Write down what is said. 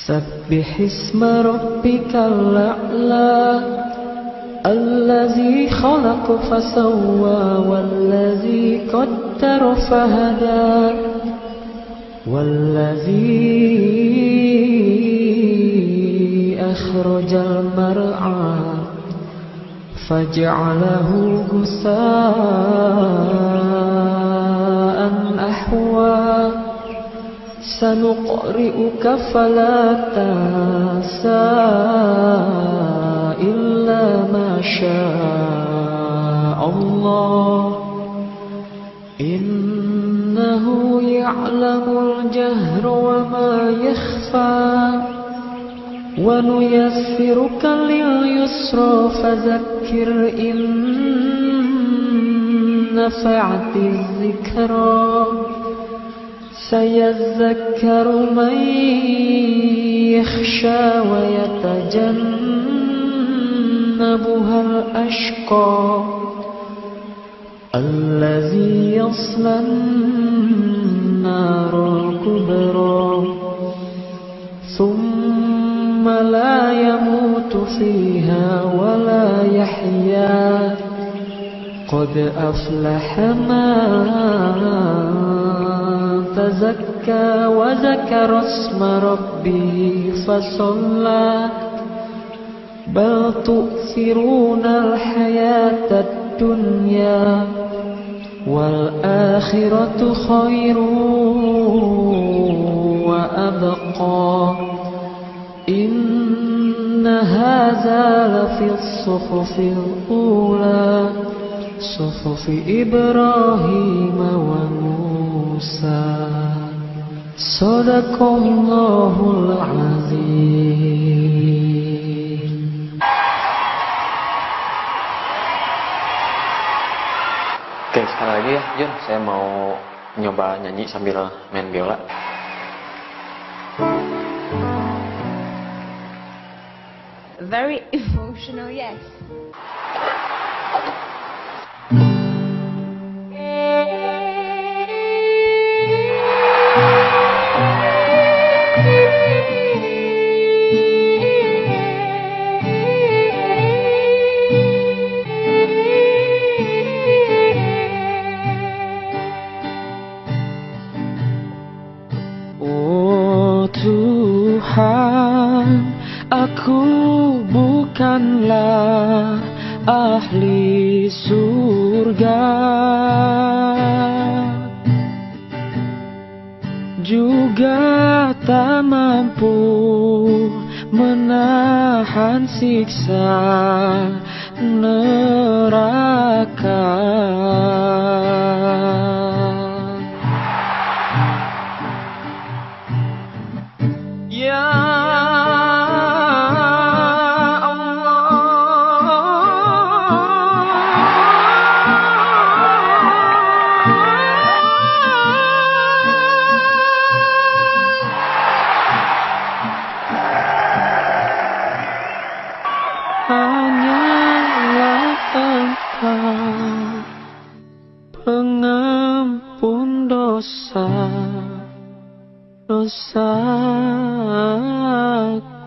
سبح اسم ربك الأعلى الذي خلق فسوى والذي قدر فهدى والذي أخرج المرعى فجعله غثاء أحوى سنقرئك فلا تنسى إلا ما شاء الله إنه يعلم الجهر وما يخفى ونيسرك لليسرى فذكر إن نفعت الذكرى سيذكر من يخشى ويتجنبها الأشقى الذي يصلى النار الكبرى ثم لا يموت فيها ولا يحيا قد أفلح من تزكى وذكر اسم ربه فصلى بل تؤثرون الحياة الدنيا والآخرة خير وأبقى إن هذا لفي الصحف الأولى صحف إبراهيم وموسى صدق الله العظيم. Oke, sekali lagi ya Jun, saya mau nyoba nyanyi sambil main biola. Very emotional, yes. Tuhan, aku bukanlah ahli surga, juga tak mampu menahan siksa neraka. Hanyalah Engkau pengampun dosa-dosaku.